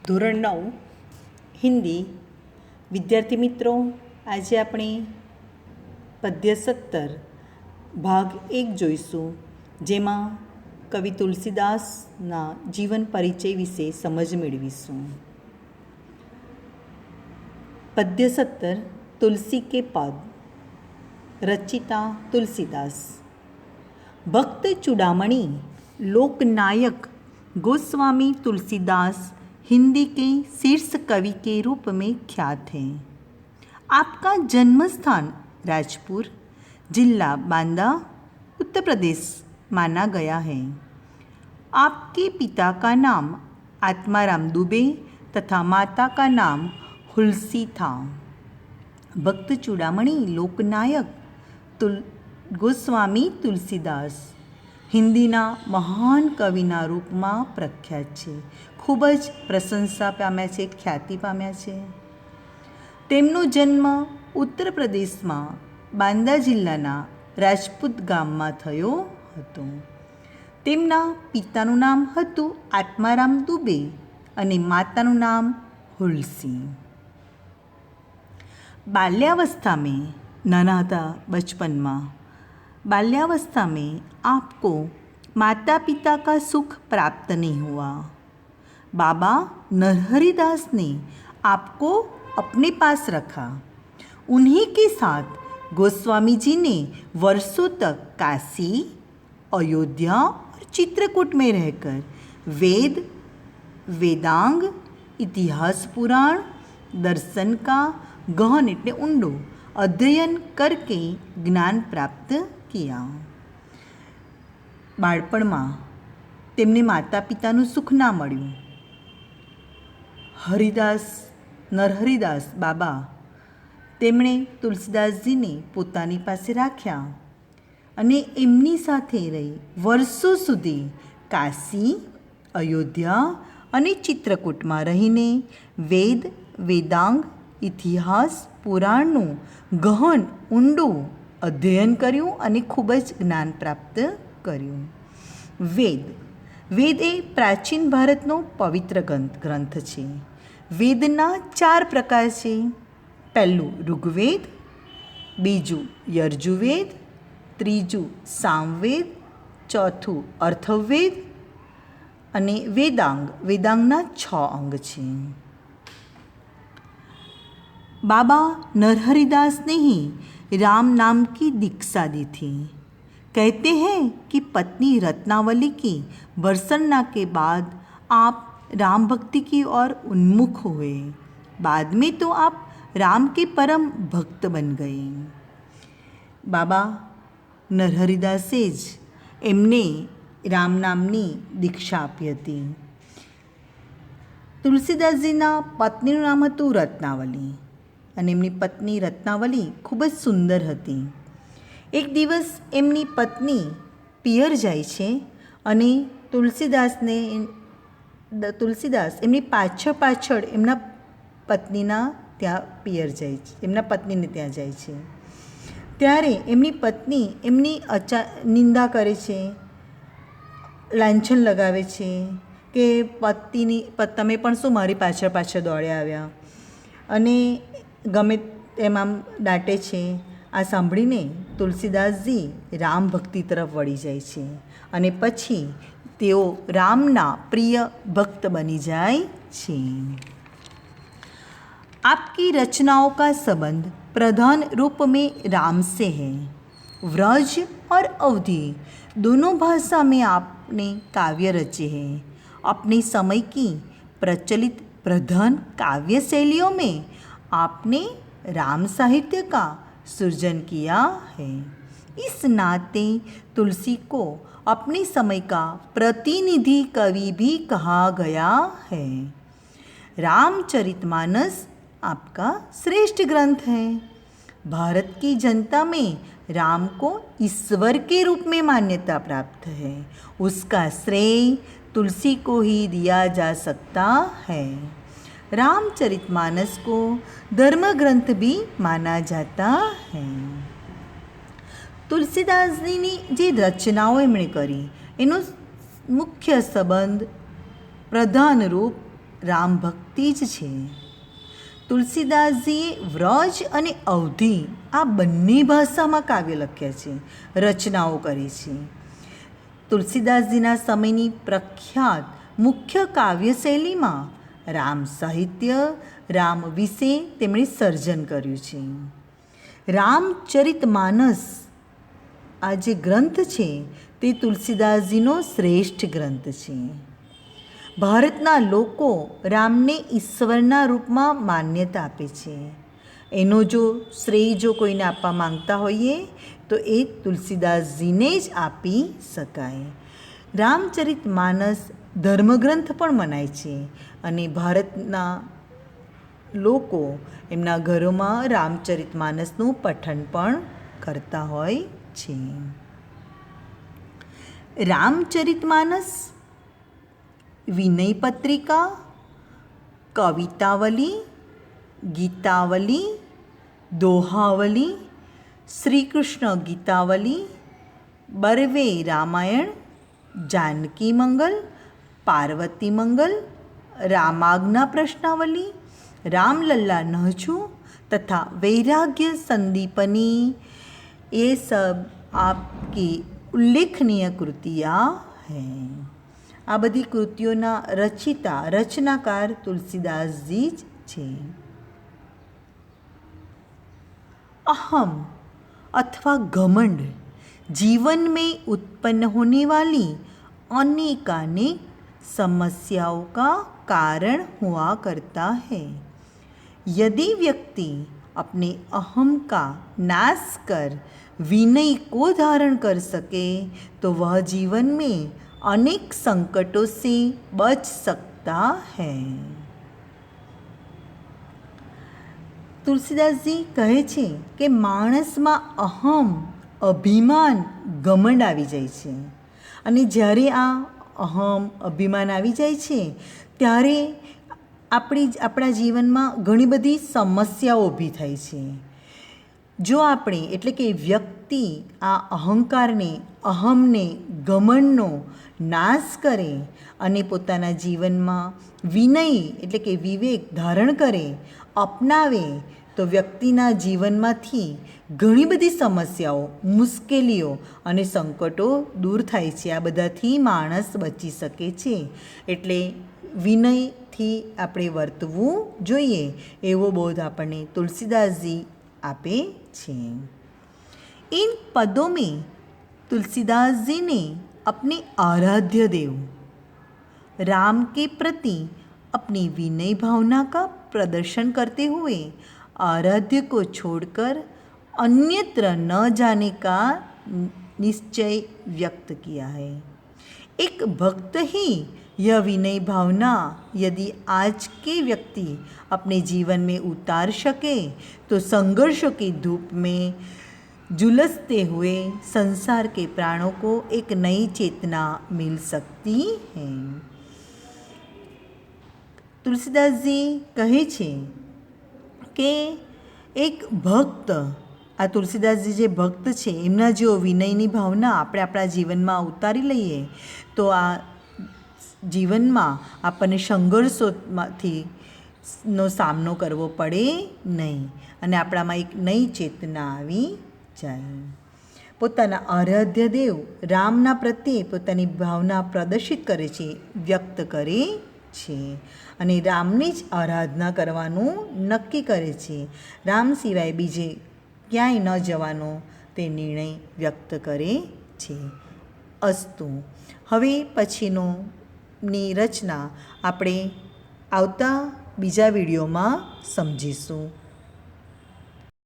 ધોરણ 9 હિન્દી વિદ્યાર્થી મિત્રો, આજે આપણે પદ્ય 17 ભાગ 1 જોઈશું, જેમાં કવિ તુલસીદાસના જીવન પરિચય વિશે સમજ મેળવીશું. પદ્ય 17 तुलसी के पद. रचिता तुलसीदास. भक्त चूड़ामणि लोकनायक गोस्वामी तुलसीदास हिंदी के शीर्ष कवि के रूप में ख्यात हैं. आपका जन्म स्थान राजपुर जिला बांदा उत्तर प्रदेश माना गया है. आपके पिता का नाम आत्माराम दुबे तथा माता का नाम हुलसी था. भक्त चूड़ामणि लोकनायक गोस्वामी तुलसीदास હિન્દીના મહાન કવિના રૂપમાં પ્રખ્યાત છે. ખૂબ જ પ્રશંસા પામ્યા છે, ખ્યાતિ પામ્યા છે. તેમનો જન્મ ઉત્તર પ્રદેશમાં બાંદા જિલ્લાના રાજપૂત ગામમાં થયો હતો. તેમના પિતાનું નામ હતું આત્મારામ દુબે અને માતાનું નામ હુલસી. बाल्यावस्था में नाना था बचपन में बाल्यावस्था में आपको माता पिता का सुख प्राप्त नहीं हुआ. बाबा नरहरिदास ने आपको अपने पास रखा. उन्हीं के साथ गोस्वामी जी ने वर्षों तक काशी, अयोध्या और चित्रकूट में रहकर वेद, वेदांग, इतिहास, पुराण, दर्शन का गहन એટલે ઊંડો અધ્યયન કરકે જ્ઞાન પ્રાપ્ત કિયા. બાળપણમાં તેમને માતા પિતાનું સુખ ના મળ્યું. નરહરિદાસ બાબા તેમણે તુલસીદાસજીને પોતાની પાસે રાખ્યા અને એમની સાથે રહી વર્ષો સુધી કાશી, અયોધ્યા અને ચિત્રકૂટમાં રહીને વેદ, વેદાંગ, ઇતિહાસ, પુરાણનું ગહન ઊંડું અધ્યયન કર્યું અને ખૂબ જ જ્ઞાન પ્રાપ્ત કર્યું. વેદ એ પ્રાચીન ભારતનો પવિત્ર ગ્રંથ છે. વેદના 4 પ્રકાર છે. પહેલું ઋગ્વેદ, બીજું યજુર્વેદ, ત્રીજું સામવેદ, ચોથું અથર્વવેદ અને વેદાંગના 6 અંગ છે. बाबा नरहरिदास ने ही राम नाम की दीक्षा दी थी. कहते हैं कि पत्नी रत्नावली की भर्त्सना के बाद आप राम भक्ति की ओर उन्मुख हुए. बाद में तो आप राम के परम भक्त बन गए. बाबा नरहरिदासे જ એમને રામ નામની દીક્ષા આપી હતી. તુલસીદાસજીના પત્નીનું નામ હતું રત્નાવલી અને એમની પત્ની રત્નાવલી ખૂબ જ સુંદર હતી. એક દિવસ એમની પત્ની પિયર જાય છે અને તુલસીદાસ એમની પાછળ એમના પત્નીના ત્યાં પિયર જાય છે, એમના પત્નીને ત્યાં જાય છે. ત્યારે એમની પત્ની એમની નિંદા કરે છે, લાંછન લગાવે છે કે તમે પણ શું મારી પાછળ દોડ્યા આવ્યા, અને ગમે તેમ આમ દાટે છે. આ સાંભળીને તુલસીદાસજી રામ ભક્તિ તરફ વળી જાય છે અને પછી તેઓ રામના પ્રિય ભક્ત બની જાય છે. आपकी रचनाओं का संबंध प्रधान रूप में राम से है. व्रज और अवधी दोनों भाषा में आपने काव्य रचे हैं. अपने समय की प्रचलित प्रधान काव्य शैलियों में आपने राम साहित्य का सृजन किया है. इस नाते तुलसी को अपने समय का प्रतिनिधि कवि भी कहा गया है. रामचरितमानस आपका श्रेष्ठ ग्रंथ है. भारत की जनता में राम को ईश्वर के रूप में मान्यता प्राप्त है. उसका श्रेय तुलसी को ही दिया जा सकता है. रामचरितमानस को धर्म ग्रंथ भी माना जाता है. તુલસીદાસજીની જે રચનાઓ એમણે કરી એનો મુખ્ય સંબંધ પ્રધાન રૂપ રામ ભક્તિ જ છે. તુલસીદાસજીએ વ્રજ અને અવધી આ બંને ભાષામાં કાવ્ય લખ્યા છે, રચનાઓ કરી છે. તુલસીદાસજીના સમયની પ્રખ્યાત મુખ્ય કાવ્ય શૈલીમાં રામ સાહિત્ય, રામ વિશે તેમણે સર્જન કર્યું છે. રામચરિતમાનસ આ જે ગ્રંથ છે તે તુલસીદાસજીનો શ્રેષ્ઠ ગ્રંથ છે. ભારતના લોકો રામને ઈશ્વરના રૂપમાં માન્યતા આપે છે. એનો જો શ્રેય જો કોઈને આપવા માંગતા હોઈએ તો એ તુલસીદાસજીને જ આપી શકાય. રામચરિતમાનસ ધર્મગ્રંથ પણ મનાય છે અને ભારતના લોકો એમના ઘરોમાં રામચરિતમાનસનું પઠન પણ કરતા હોય છે. રામચરિતમાનસ, વિનય પત્રિકા, કવિતાવલી, ગીતાવલી, દોહાવલી, શ્રી કૃષ્ણ ગીતાવલી, બરવે રામાયણ, જાનકી મંગલ, પાર્વતી મંગલ, રામાજ્ઞા પ્રશ્નાવલી, रामलला नहचू तथा वैराग्य संदीपनी, ये सब आपकी उल्लेखनीय कृतियाँ हैं. આ બધી કૃતિઓના રચનાકાર તુલસીદાસજી જ છે. अहम अथवा घमंड जीवन में उत्पन्न होने वाली अनेकानेक समस्याओं का कारण हुआ करता है. यदि व्यक्ति अपने अहम का नाश कर विनय को धारण कर सके तो वह जीवन में अनेक संकटों से बच सकता है. તુલસીદાસજી કહે છે કે માણસમાં અહમ, અભિમાન, ઘમંડ આવી જાય છે અને જ્યારે આ અહમ, અભિમાન આવી જાય છે ત્યારે આપણા જીવનમાં ઘણી બધી સમસ્યાઓ ઊભી થાય છે. જો આપણે એટલે કે વ્યક્તિ આ અહંકારને, અહમને, ઘમંડનો નાશ કરે અને પોતાના જીવનમાં વિનય એટલે કે વિવેક ધારણ કરે, અપનાવે તો વ્યક્તિના જીવનમાંથી ઘણી બધી સમસ્યાઓ, મુશ્કેલીઓ અને સંકટો દૂર થાય છે. આ બધાથી માણસ બચી શકે છે. એટલે વિનયથી આપણે વર્તવું જોઈએ એવો બોધ આપણને તુલસીદાસજી આપે છે. इन पदों में तुलसीदास जी ने अपने आराध्य देव राम के प्रति अपनी विनय भावना का प्रदर्शन करते हुए आराध्य को छोड़कर अन्यत्र न जाने का निश्चय व्यक्त किया है. एक भक्त ही यह विनय भावना यदि आज के व्यक्ति अपने जीवन में उतार सके तो संघर्षों की धूप में झुलसते हुए संसार के प्राणों को एक नई चेतना मिल सकती है. તુલસીદાસજી કહે છે કે એક ભક્ત, આ તુલસીદાસજી જે ભક્ત છે એમના જેવો વિનયની ભાવના આપણે આપણા જીવનમાં ઉતારી લઈએ તો આ જીવનમાં આપણને સંઘર્ષોમાંથી નો સામનો કરવો પડે નહીં અને આપણામાં એક નઈ ચેતના આવી જાય. પોતાના આરાધ્ય દેવ રામના પ્રત્યે પોતાની ભાવના પ્રદર્શિત કરે છે, વ્યક્ત કરે છે અને રામની જ આરાધના કરવાનું નક્કી કરે છે. રામ સિવાય બીજે ક્યાંય ન જવાનો તે નિર્ણય વ્યક્ત કરે છે. અસ્તુ. હવે પછીની રચના આપણે આવતા બીજા વિડીયોમાં સમજીશું.